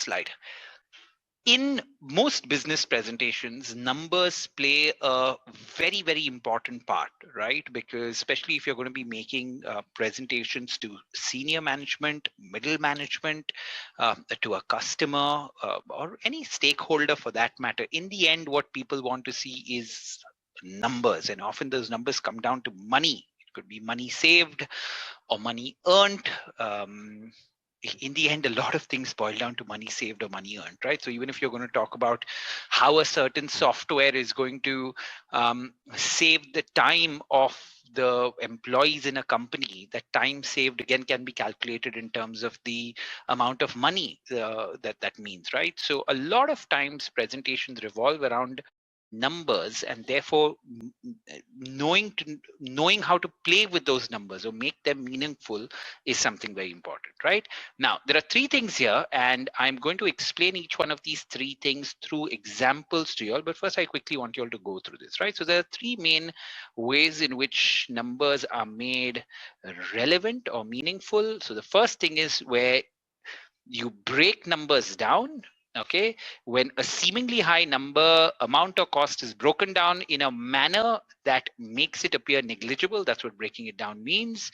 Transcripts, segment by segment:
slide. In most business presentations, numbers play a very, very important part, right? Because especially if you're going to be making presentations to senior management, middle management, to a customer, or any stakeholder for that matter, in the end, what people want to see is numbers. And often those numbers come down to money. It could be money saved or money earned. In the end, a lot of things boil down to money saved or money earned, right? So even if you're going to talk about how a certain software is going to save the time of the employees in a company, that time saved again can be calculated in terms of the amount of money that means, right? So a lot of times presentations revolve around numbers, and therefore knowing how to play with those numbers or make them meaningful is something very important, right? Now, there are three things here, and I'm going to explain each one of these three things through examples to you all. But first, I quickly want you all to go through this, right? So there are three main ways in which numbers are made relevant or meaningful. So the first thing is where you break numbers down. Okay, when a seemingly high number, amount, or cost is broken down in a manner that makes it appear negligible, that's what breaking it down means.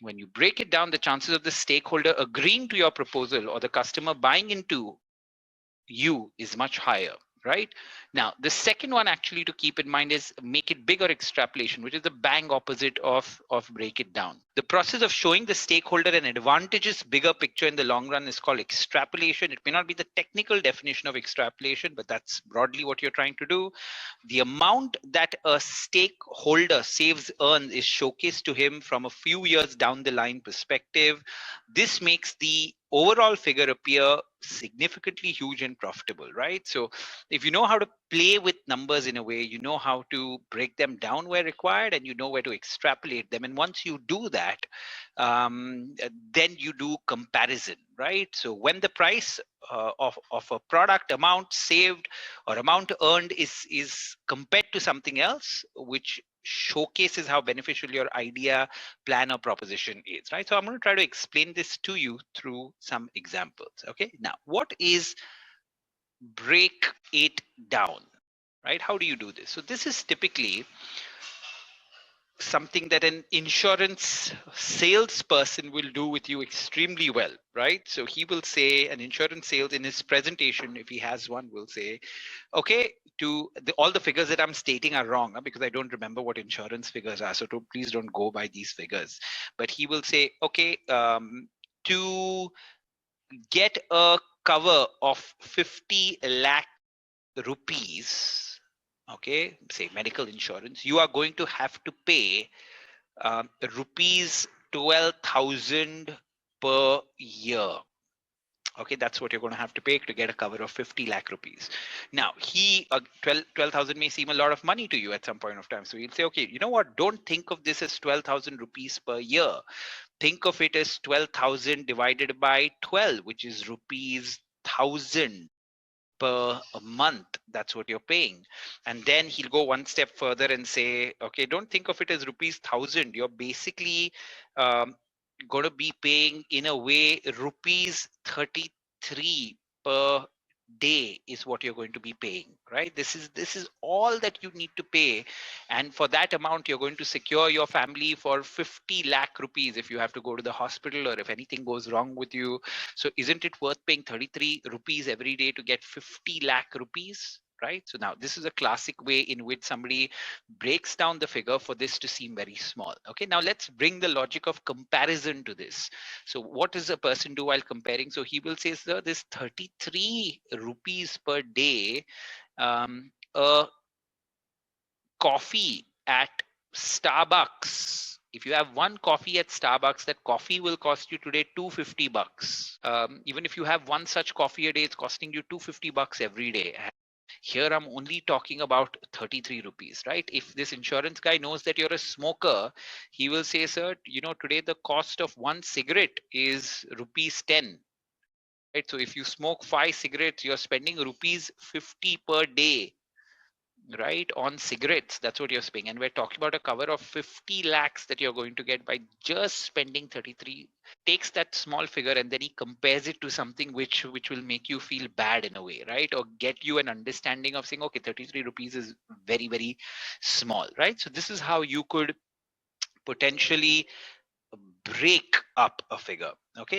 When you break it down, the chances of the stakeholder agreeing to your proposal or the customer buying into you is much higher, right? Now, the second one actually to keep in mind is make it big or extrapolation, which is the bang opposite of break it down. The process of showing the stakeholder an advantageous bigger picture in the long run is called extrapolation. It may not be the technical definition of extrapolation, but that's broadly what you're trying to do. The amount that a stakeholder saves earns is showcased to him from a few years down the line perspective. This makes the overall figure appear significantly huge and profitable, right? So if you know how to play with numbers in a way, you know how to break them down where required, and you know where to extrapolate them. And once you do that, then you do comparison, right? So when the price of a product, amount saved or amount earned is compared to something else, which showcases how beneficial your idea, plan, or proposition is, right? So I'm going to try to explain this to you through some examples. Okay, now what is break it down, right? How do you do this? So this is typically something that an insurance salesperson will do with you extremely well, right? So he will say, an insurance sales in his presentation, if he has one, will say, okay, all the figures that I'm stating are wrong, because I don't remember what insurance figures are. So please don't go by these figures. But he will say, okay, to get a cover of 50 lakh rupees, okay, say medical insurance, you are going to have to pay rupees 12,000 per year. Okay, that's what you're going to have to pay to get a cover of 50 lakh rupees. Now, 12,000 may seem a lot of money to you at some point of time. So you'll say, okay, you know what? Don't think of this as 12,000 rupees per year. Think of it as 12,000 divided by 12, which is rupees 1,000 per month. That's what you're paying. And then he'll go one step further and say, okay, don't think of it as rupees 1,000. You're basically going to be paying in a way rupees 33 per day is what you're going to be paying, right? This is all that you need to pay, and for that amount you're going to secure your family for 50 lakh rupees if you have to go to the hospital or if anything goes wrong with you. So isn't it worth paying 33 rupees every day to get 50 lakh rupees, right? So now this is a classic way in which somebody breaks down the figure for this to seem very small. Okay, now let's bring the logic of comparison to this. So what does a person do while comparing? So he will say, sir, this 33 rupees per day, a coffee at Starbucks, if you have one coffee at Starbucks, that coffee will cost you today 250 bucks. Even if you have one such coffee a day, it's costing you 250 bucks every day. Here I'm only talking about 33 rupees, right? If this insurance guy knows that you're a smoker, he will say, sir, you know, today the cost of one cigarette is rupees 10. Right? So if you smoke 5 cigarettes, you're spending rupees 50 per day. right, on cigarettes. That's what you're spending. And we're talking about a cover of 50 lakhs that you're going to get by just spending 33. Takes that small figure and then he compares it to something which will make you feel bad in a way, right? Or get you an understanding of saying, okay, 33 rupees is very, very small, right? So this is how you could potentially break up a figure. Okay.